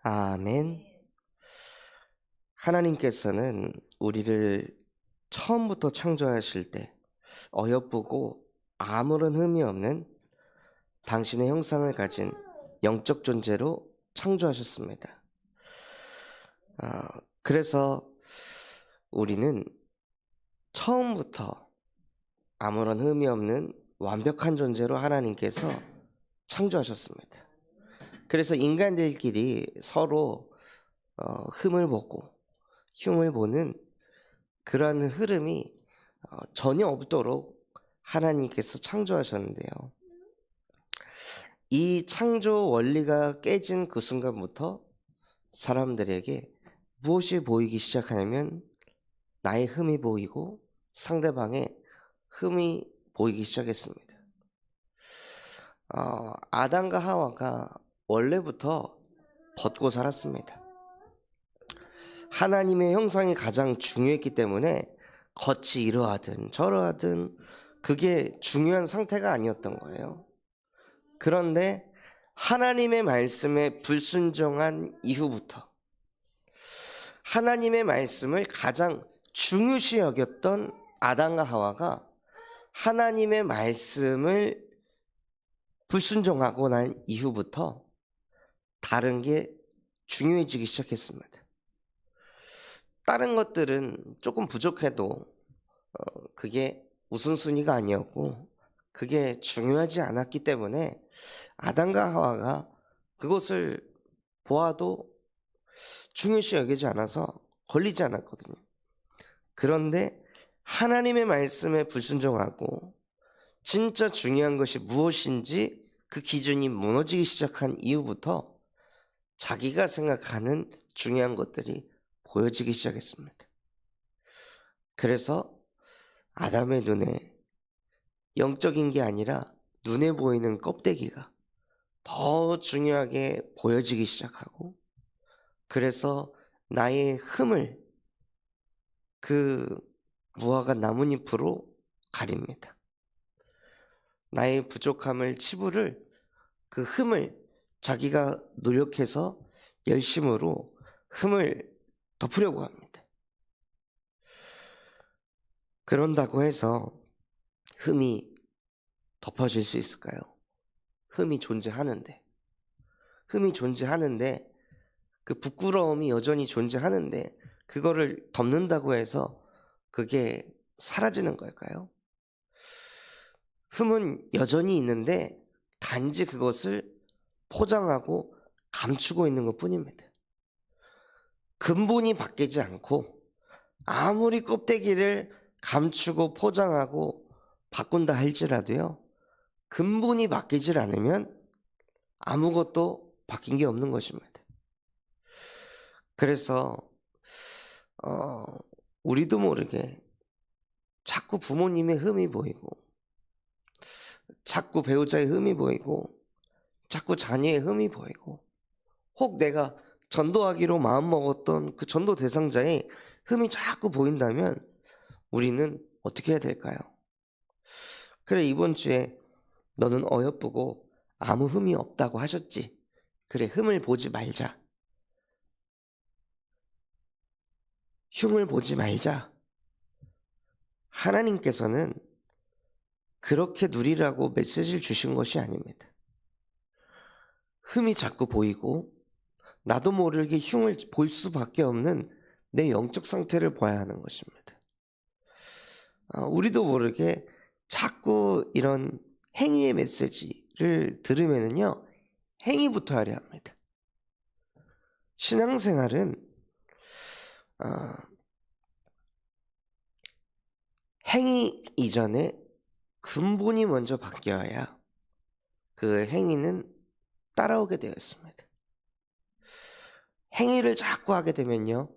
아멘. 하나님께서는 우리를 처음부터 창조하실 때 어여쁘고 아무런 흠이 없는 당신의 형상을 가진 영적 존재로 창조하셨습니다. 그래서 우리는 처음부터 아무런 흠이 없는 완벽한 존재로 하나님께서 창조하셨습니다. 그래서 인간들끼리 서로 흠을 보고 흉을 보는 그러한 흐름이 전혀 없도록 하나님께서 창조하셨는데요. 이 창조 원리가 깨진 그 순간부터 사람들에게 무엇이 보이기 시작하냐면 나의 흠이 보이고 상대방의 흠이 보이기 시작했습니다. 아담과 하와가 원래부터 벗고 살았습니다. 하나님의 형상이 가장 중요했기 때문에 겉이 이러하든 저러하든 그게 중요한 상태가 아니었던 거예요. 그런데 하나님의 말씀에 불순종한 이후부터 하나님의 말씀을 가장 중요시 여겼던 아담과 하와가 하나님의 말씀을 불순종하고 난 이후부터 다른 게 중요해지기 시작했습니다. 다른 것들은 조금 부족해도 그게 우선순위가 아니었고 그게 중요하지 않았기 때문에 아담과 하와가 그것을 보아도 중요시 여기지 않아서 걸리지 않았거든요. 그런데 하나님의 말씀에 불순종하고 진짜 중요한 것이 무엇인지 그 기준이 무너지기 시작한 이후부터 자기가 생각하는 중요한 것들이 보여지기 시작했습니다. 그래서 아담의 눈에 영적인 게 아니라 눈에 보이는 껍데기가 더 중요하게 보여지기 시작하고, 그래서 나의 흠을 그 무화과 나뭇잎으로 가립니다. 나의 부족함을, 치부를, 그 흠을 자기가 노력해서 열심으로 흠을 덮으려고 합니다. 그런다고 해서 흠이 덮어질 수 있을까요? 흠이 존재하는데 그 부끄러움이 여전히 존재하는데 그거를 덮는다고 해서 그게 사라지는 걸까요? 흠은 여전히 있는데 단지 그것을 포장하고 감추고 있는 것 뿐입니다. 근본이 바뀌지 않고 아무리 껍데기를 감추고 포장하고 바꾼다 할지라도요, 근본이 바뀌질 않으면 아무것도 바뀐 게 없는 것입니다. 그래서 우리도 모르게 자꾸 부모님의 흠이 보이고, 자꾸 배우자의 흠이 보이고, 자꾸 자녀의 흠이 보이고, 혹 내가 전도하기로 마음먹었던 그 전도 대상자의 흠이 자꾸 보인다면 우리는 어떻게 해야 될까요? 그래, 이번 주에 너는 어여쁘고 아무 흠이 없다고 하셨지. 그래, 흠을 보지 말자. 흉을 보지 말자. 하나님께서는 그렇게 누리라고 메시지를 주신 것이 아닙니다. 흠이 자꾸 보이고 나도 모르게 흉을 볼 수밖에 없는 내 영적 상태를 봐야 하는 것입니다. 우리도 모르게 자꾸 이런 행위의 메시지를 들으면요, 행위부터 하려 합니다. 신앙생활은 행위 이전에 근본이 먼저 바뀌어야 그 행위는 따라오게 되어 있습니다. 행위를 자꾸 하게 되면요,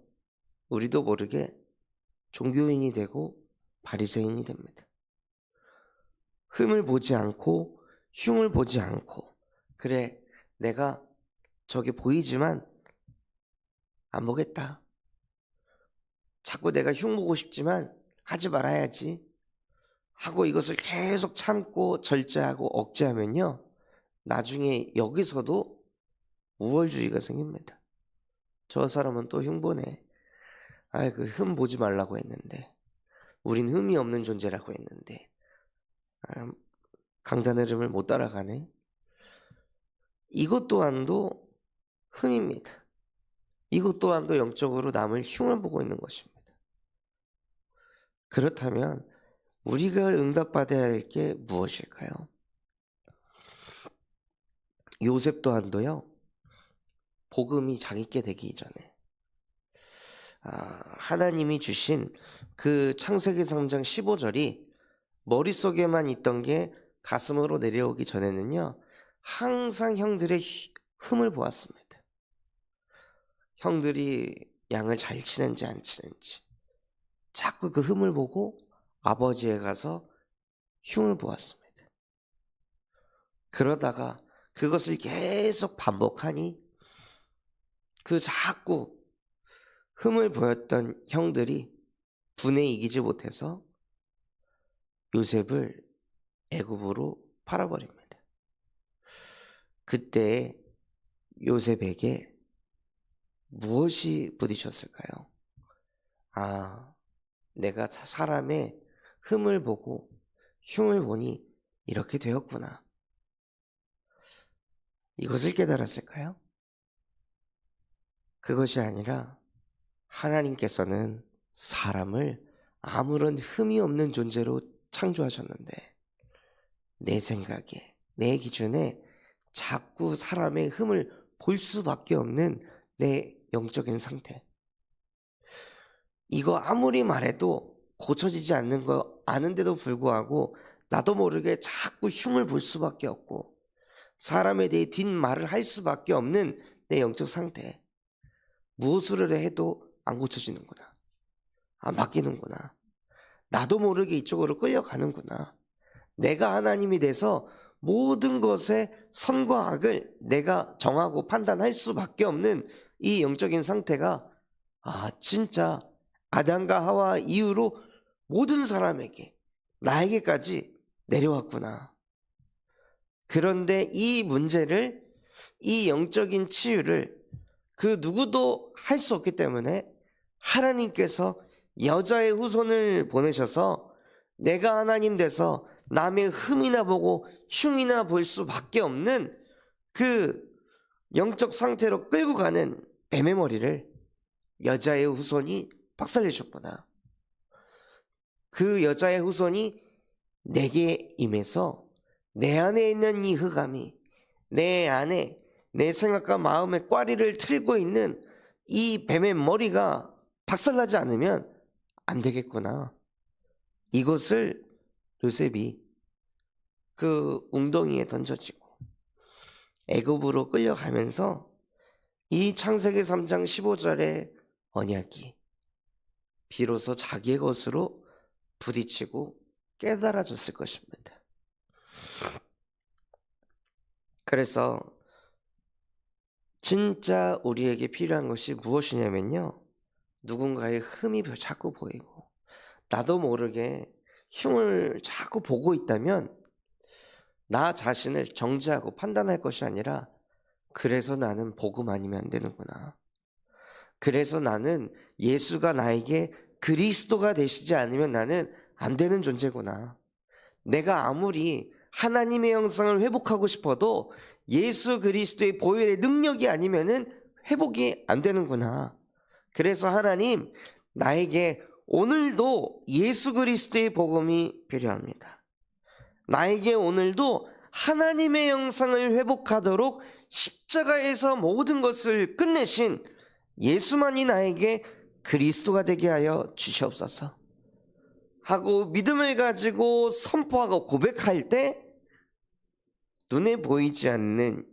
우리도 모르게 종교인이 되고 바리새인이 됩니다. 흠을 보지 않고 흉을 보지 않고, 그래, 내가 저게 보이지만 안 보겠다. 자꾸 내가 흉 보고 싶지만 하지 말아야지 하고 이것을 계속 참고 절제하고 억제하면요, 나중에 여기서도 우월주의가 생깁니다. 저 사람은 또 흉보네. 그 흠 보지 말라고 했는데, 우린 흠이 없는 존재라고 했는데, 강단 흐름을 못 따라가네. 이것 또한도 흠입니다. 이것 또한도 영적으로 남을 흉을 보고 있는 것입니다. 그렇다면 우리가 응답받아야 할 게 무엇일까요? 요셉 또한도요, 복음이 자기께 되기 전에 하나님이 주신 그 창세기 3장 15절이 머릿속에만 있던 게 가슴으로 내려오기 전에는요, 항상 형들의 흠을 보았습니다. 형들이 양을 잘 치는지 안 치는지 자꾸 그 흠을 보고 아버지에 가서 흉을 보았습니다. 그러다가 그것을 계속 반복하니 그 자꾸 흠을 보였던 형들이 분에 이기지 못해서 요셉을 애굽으로 팔아버립니다. 그때 요셉에게 무엇이 부딪혔을까요? 내가 사람의 흠을 보고 흉을 보니 이렇게 되었구나. 이것을 깨달았을까요? 그것이 아니라 하나님께서는 사람을 아무런 흠이 없는 존재로 창조하셨는데, 내 생각에, 내 기준에 자꾸 사람의 흠을 볼 수밖에 없는 내 영적인 상태, 이거 아무리 말해도 고쳐지지 않는 거 아는데도 불구하고 나도 모르게 자꾸 흉을 볼 수밖에 없고 사람에 대해 뒷말을 할 수밖에 없는 내 영적 상태, 무엇을 해도 안 고쳐지는구나, 안 바뀌는구나, 나도 모르게 이쪽으로 끌려가는구나, 내가 하나님이 돼서 모든 것의 선과 악을 내가 정하고 판단할 수밖에 없는 이 영적인 상태가 진짜 아담과 하와 이후로 모든 사람에게, 나에게까지 내려왔구나. 그런데 이 문제를, 이 영적인 치유를 그 누구도 할 수 없기 때문에 하나님께서 여자의 후손을 보내셔서 내가 하나님 돼서 남의 흠이나 보고 흉이나 볼 수밖에 없는 그 영적 상태로 끌고 가는 뱀의 머리를 여자의 후손이 박살내셨구나. 그 여자의 후손이 내게 임해서 내 안에 있는 이 흑암이, 내 안에 내 생각과 마음의 꽈리를 틀고 있는 이 뱀의 머리가 박살나지 않으면 안 되겠구나. 이것을 요셉이 그 웅덩이에 던져지고 애굽으로 끌려가면서 이 창세기 3장 15절의 언약이 비로소 자기의 것으로 부딪히고 깨달아졌을 것입니다. 그래서 진짜 우리에게 필요한 것이 무엇이냐면요, 누군가의 흠이 자꾸 보이고 나도 모르게 흉을 자꾸 보고 있다면 나 자신을 정죄하고 판단할 것이 아니라, 그래서 나는 복음 아니면 안 되는구나, 그래서 나는 예수가 나에게 그리스도가 되시지 않으면 나는 안 되는 존재구나, 내가 아무리 하나님의 형상을 회복하고 싶어도 예수 그리스도의 보혈의 능력이 아니면은 회복이 안 되는구나. 그래서 하나님, 나에게 오늘도 예수 그리스도의 복음이 필요합니다. 나에게 오늘도 하나님의 형상을 회복하도록 십자가에서 모든 것을 끝내신 예수만이 나에게 그리스도가 되게 하여 주시옵소서 하고 믿음을 가지고 선포하고 고백할 때 눈에 보이지 않는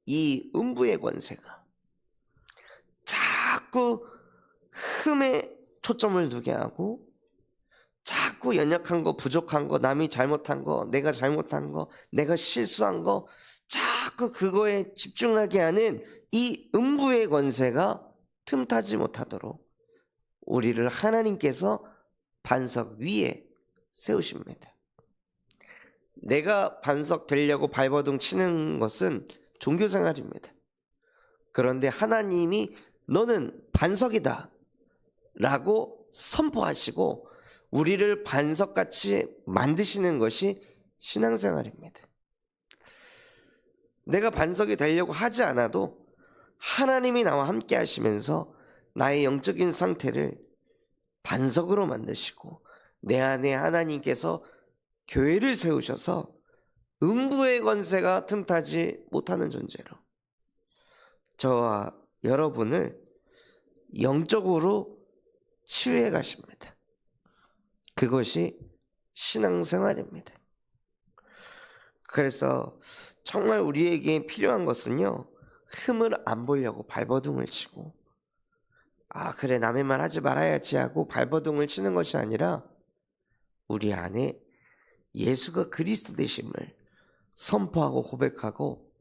이 음부의 권세가 자꾸 흠에 초점을 두게 하고 자꾸 연약한 거, 부족한 거, 남이 잘못한 거, 내가 잘못한 거, 내가 실수한 거, 자꾸 그거에 집중하게 하는 이 음부의 권세가 틈타지 못하도록 우리를 하나님께서 반석 위에 세우십니다. 내가 반석되려고 발버둥 치는 것은 종교생활입니다. 그런데 하나님이 너는 반석이다 라고 선포하시고 우리를 반석같이 만드시는 것이 신앙생활입니다. 내가 반석이 되려고 하지 않아도 하나님이 나와 함께 하시면서 나의 영적인 상태를 반석으로 만드시고 내 안에 하나님께서 교회를 세우셔서 음부의 권세가 틈타지 못하는 존재로 저와 여러분을 영적으로 치유해 가십니다. 그것이 신앙생활입니다. 그래서 정말 우리에게 필요한 것은요, 흠을 안 보려고 발버둥을 치고 그래 남의 말 하지 말아야지 하고 발버둥을 치는 것이 아니라 우리 안에 예수가 그리스도 되심을 선포하고 고백하고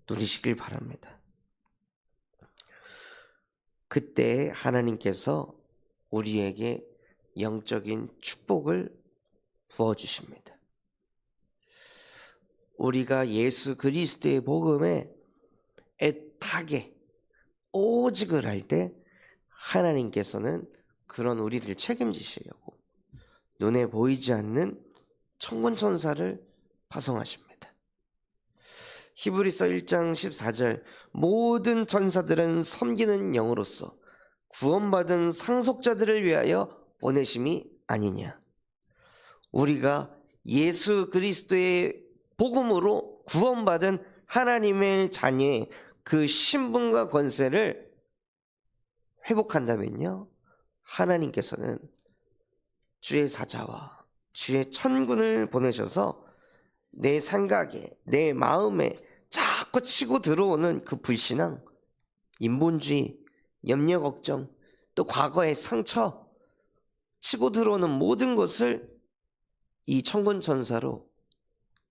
누리시길 바랍니다. 그때 하나님께서 우리에게 영적인 축복을 부어주십니다. 우리가 예수 그리스도의 복음에 애타게 오직을 할 때 하나님께서는 그런 우리를 책임지시려고 눈에 보이지 않는 천군 천사를 파송하십니다. 히브리서 1장 14절 모든 천사들은 섬기는 영으로서 구원받은 상속자들을 위하여 보내심이 아니냐. 우리가 예수 그리스도의 복음으로 구원받은 하나님의 자녀의 그 신분과 권세를 회복한다면요, 하나님께서는 주의 사자와 주의 천군을 보내셔서 내 생각에 내 마음에 자꾸 치고 들어오는 그 불신앙, 인본주의, 염려 걱정, 또 과거의 상처, 치고 들어오는 모든 것을 이 천군 천사로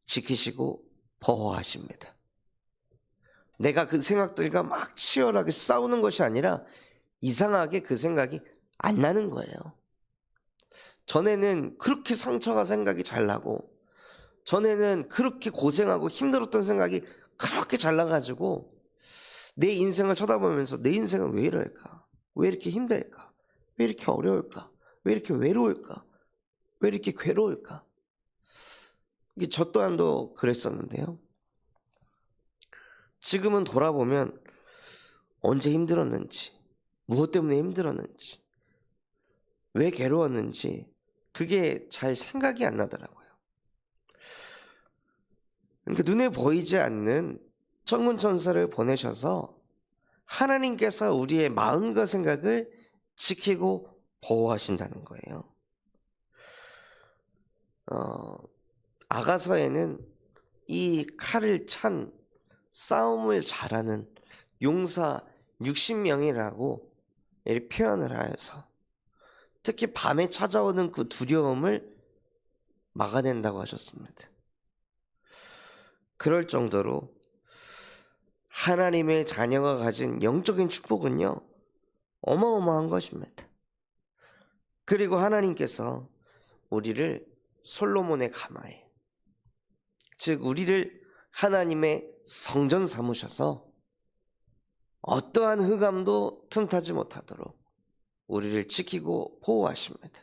지키시고 보호하십니다. 내가 그 생각들과 막 치열하게 싸우는 것이 아니라 이상하게 그 생각이 안 나는 거예요. 전에는 그렇게 상처가 생각이 잘 나고, 전에는 그렇게 고생하고 힘들었던 생각이 그렇게 잘 나가지고 내 인생을 쳐다보면서 내 인생은 왜 이럴까? 왜 이렇게 힘들까? 왜 이렇게 어려울까? 왜 이렇게 외로울까? 왜 이렇게 괴로울까? 이게 저 또한도 그랬었는데요. 지금은 돌아보면 언제 힘들었는지, 무엇 때문에 힘들었는지, 왜 괴로웠는지 그게 잘 생각이 안 나더라고요. 그러니까 눈에 보이지 않는 천군 천사를 보내셔서 하나님께서 우리의 마음과 생각을 지키고 보호하신다는 거예요. 아가서에는 이 칼을 찬 싸움을 잘하는 용사 60명이라고 이렇게 표현을 하여서 특히 밤에 찾아오는 그 두려움을 막아낸다고 하셨습니다. 그럴 정도로 하나님의 자녀가 가진 영적인 축복은요, 어마어마한 것입니다. 그리고 하나님께서 우리를 솔로몬의 가마에, 즉 우리를 하나님의 성전 삼으셔서 어떠한 흑암도 틈타지 못하도록 우리를 지키고 보호하십니다.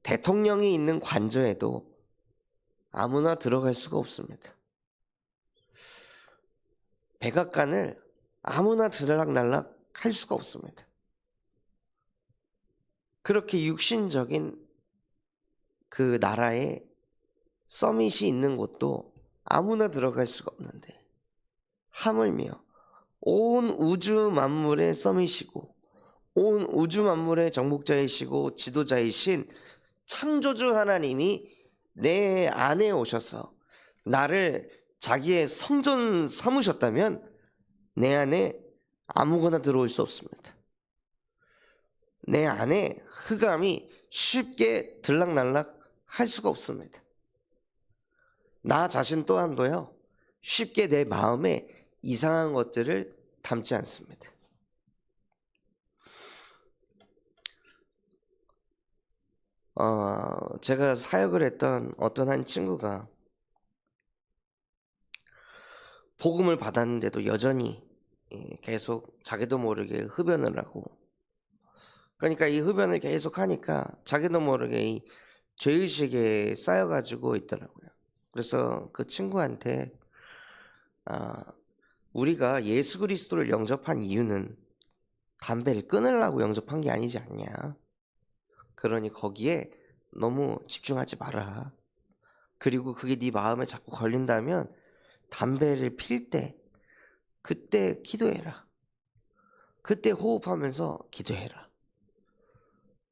대통령이 있는 관저에도 아무나 들어갈 수가 없습니다. 백악관을 아무나 들락날락 할 수가 없습니다. 그렇게 육신적인 그 나라에 서밋이 있는 곳도 아무나 들어갈 수가 없는데, 하물며 온 우주 만물의 서밋이고 온 우주 만물의 정복자이시고 지도자이신 창조주 하나님이 내 안에 오셔서 나를 자기의 성전 삼으셨다면 내 안에 아무거나 들어올 수 없습니다. 내 안에 흑암이 쉽게 들락날락 할 수가 없습니다. 나 자신 또한도요, 쉽게 내 마음에 이상한 것들을 담지 않습니다. 제가 사역을 했던 어떤 한 친구가 복음을 받았는데도 여전히 계속 자기도 모르게 흡연을 하고, 그러니까 이 흡연을 계속 하니까 자기도 모르게 이 죄의식에 쌓여가지고 있더라고요. 그래서 그 친구한테 우리가 예수 그리스도를 영접한 이유는 담배를 끊으려고 영접한 게 아니지 않냐. 그러니 거기에 너무 집중하지 마라. 그리고 그게 네 마음에 자꾸 걸린다면 담배를 필 때 그때 기도해라. 그때 호흡하면서 기도해라.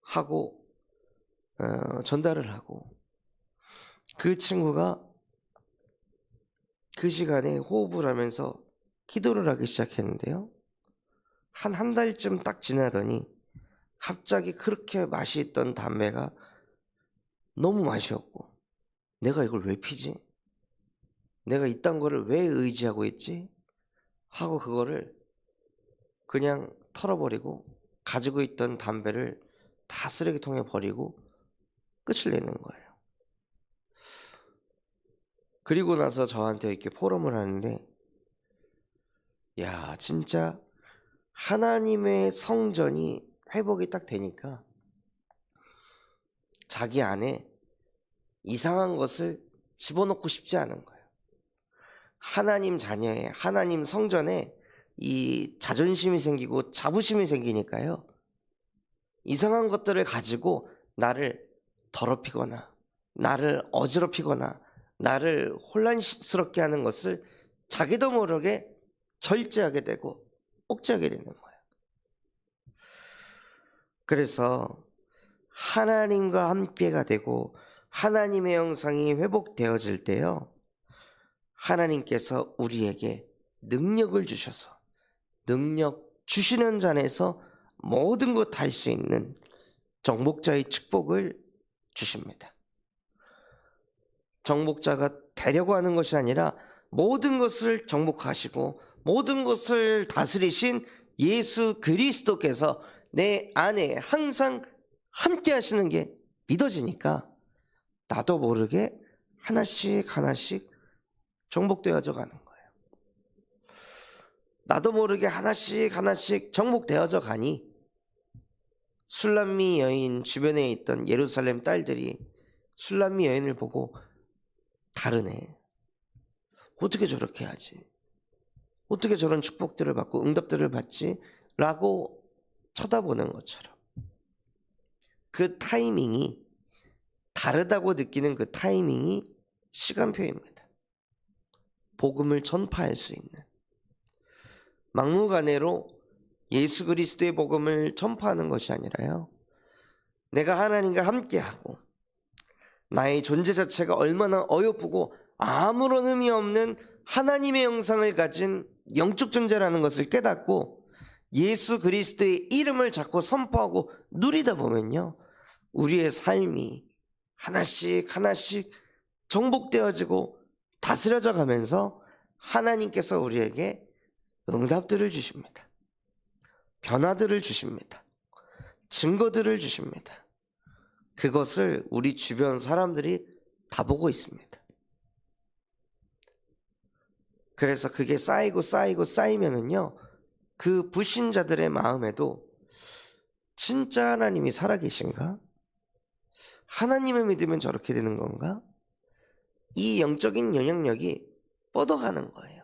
하고 전달을 하고, 그 친구가 그 시간에 호흡을 하면서 기도를 하기 시작했는데요. 한 달쯤 딱 지나더니 갑자기 그렇게 맛이 있던 담배가 너무 맛이 없고, 내가 이걸 왜 피지? 내가 이딴 거를 왜 의지하고 있지? 하고 그거를 그냥 털어버리고 가지고 있던 담배를 다 쓰레기통에 버리고 끝을 내는 거예요. 그리고 나서 저한테 이렇게 포럼을 하는데, 야, 진짜 하나님의 성전이 회복이 딱 되니까 자기 안에 이상한 것을 집어넣고 싶지 않은 거예요. 하나님 자녀에, 하나님 성전에 이 자존심이 생기고 자부심이 생기니까요, 이상한 것들을 가지고 나를 더럽히거나 나를 어지럽히거나 나를 혼란스럽게 하는 것을 자기도 모르게 절제하게 되고 억제하게 되는 거예요. 그래서 하나님과 함께가 되고 하나님의 형상이 회복되어질 때요, 하나님께서 우리에게 능력을 주셔서 능력 주시는 잔에서 모든 것 할 수 있는 정복자의 축복을 주십니다. 정복자가 되려고 하는 것이 아니라 모든 것을 정복하시고 모든 것을 다스리신 예수 그리스도께서 내 안에 항상 함께 하시는 게 믿어지니까 나도 모르게 하나씩 하나씩 정복되어져 가는 거예요. 나도 모르게 하나씩 하나씩 정복되어져 가니 술람미 여인 주변에 있던 예루살렘 딸들이 술람미 여인을 보고 다르네. 어떻게 저렇게 하지? 어떻게 저런 축복들을 받고 응답들을 받지? 라고 쳐다보는 것처럼 그 타이밍이, 다르다고 느끼는 그 타이밍이 시간표입니다. 복음을 전파할 수 있는, 막무가내로 예수 그리스도의 복음을 전파하는 것이 아니라요, 내가 하나님과 함께하고 나의 존재 자체가 얼마나 어여쁘고 아무런 의미 없는 하나님의 형상을 가진 영적 존재라는 것을 깨닫고 예수 그리스도의 이름을 자꾸 선포하고 누리다 보면요, 우리의 삶이 하나씩 하나씩 정복되어지고 다스려져 가면서 하나님께서 우리에게 응답들을 주십니다. 변화들을 주십니다. 증거들을 주십니다. 그것을 우리 주변 사람들이 다 보고 있습니다. 그래서 그게 쌓이고 쌓이고 쌓이면은요, 그 불신자들의 마음에도 진짜 하나님이 살아계신가? 하나님을 믿으면 저렇게 되는 건가? 이 영적인 영향력이 뻗어가는 거예요.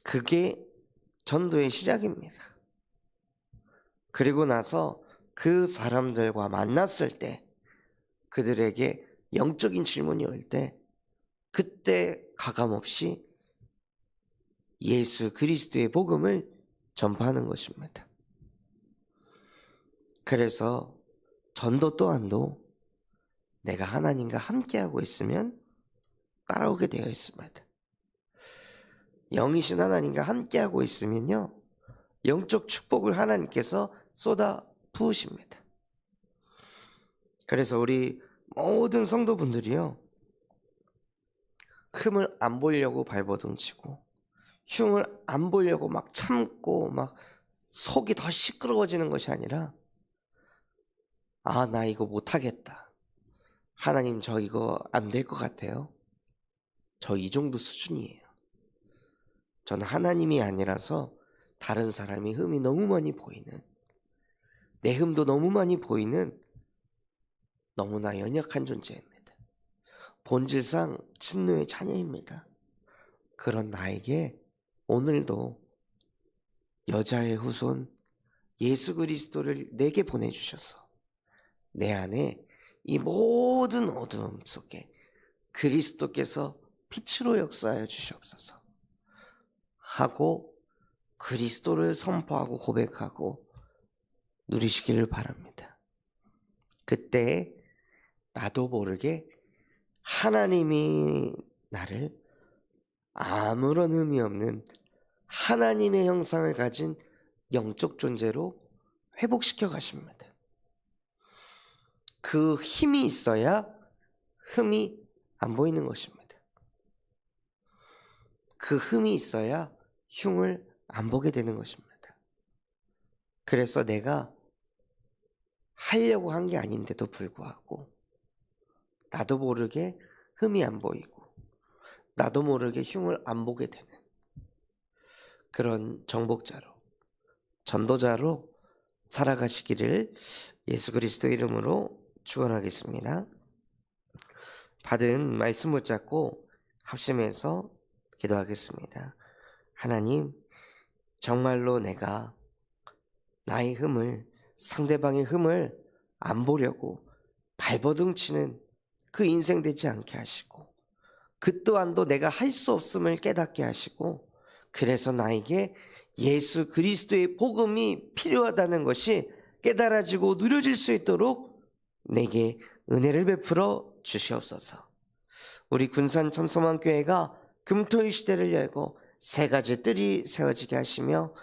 그게 전도의 시작입니다. 그리고 나서 그 사람들과 만났을 때, 그들에게 영적인 질문이 올 때, 그때 가감없이 예수 그리스도의 복음을 전파하는 것입니다. 그래서 전도 또한도 내가 하나님과 함께하고 있으면 따라오게 되어 있습니다. 영이신 하나님과 함께하고 있으면요, 영적 축복을 하나님께서 쏟아 부으십니다. 그래서 우리 모든 성도분들이요, 흠을 안 보려고 발버둥 치고 흉을 안 보려고 막 참고 막 속이 더 시끄러워지는 것이 아니라 아, 나 이거 못하겠다. 하나님, 저 이거 안 될 것 같아요. 저 이 정도 수준이에요. 저는 하나님이 아니라서 다른 사람이 흠이 너무 많이 보이는, 내 흠도 너무 많이 보이는 너무나 연약한 존재입니다. 본질상 친노의 자녀입니다. 그런 나에게 오늘도 여자의 후손 예수 그리스도를 내게 보내주셔서 내 안에 이 모든 어두움 속에 그리스도께서 빛으로 역사하여 주시옵소서 하고 그리스도를 선포하고 고백하고 누리시기를 바랍니다. 그때 나도 모르게 하나님이 나를 아무런 의미 없는 하나님의 형상을 가진 영적 존재로 회복시켜 가십니다. 그 힘이 있어야 흠이 안 보이는 것입니다. 그 흠이 있어야 흉을 안 보게 되는 것입니다. 그래서 내가 하려고 한 게 아닌데도 불구하고 나도 모르게 흠이 안 보이고 나도 모르게 흉을 안 보게 되는 그런 정복자로, 전도자로 살아가시기를 예수 그리스도 이름으로 축원하겠습니다. 받은 말씀 붙잡고 합심해서 기도하겠습니다. 하나님, 정말로 내가 나의 흠을, 상대방의 흠을 안 보려고 발버둥 치는 그 인생 되지 않게 하시고, 그 또한도 내가 할 수 없음을 깨닫게 하시고, 그래서 나에게 예수 그리스도의 복음이 필요하다는 것이 깨달아지고 누려질 수 있도록 내게 은혜를 베풀어 주시옵소서. 우리 군산 참소망교회가 금토일 시대를 열고 세 가지 뜰이 세워지게 하시며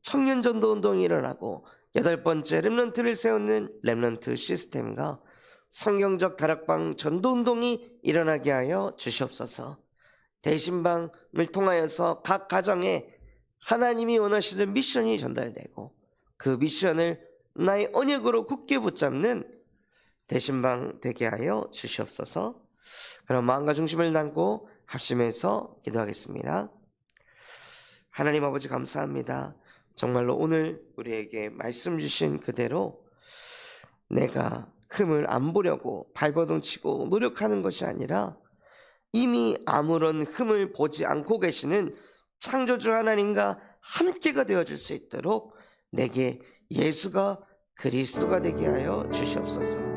청년 전도 운동이 일어나고 8번째 렘넌트를 세우는 렘넌트 시스템과 성경적 다락방 전도 운동이 일어나게 하여 주시옵소서. 대신방을 통하여서 각 가정에 하나님이 원하시는 미션이 전달되고 그 미션을 나의 언약으로 굳게 붙잡는 대신방 되게 하여 주시옵소서. 그럼 마음과 중심을 담고 합심해서 기도하겠습니다. 하나님 아버지, 감사합니다. 정말로 오늘 우리에게 말씀 주신 그대로 내가 흠을 안 보려고 발버둥 치고 노력하는 것이 아니라 이미 아무런 흠을 보지 않고 계시는 창조주 하나님과 함께가 되어줄 수 있도록 내게 예수가 그리스도가 되게 하여 주시옵소서.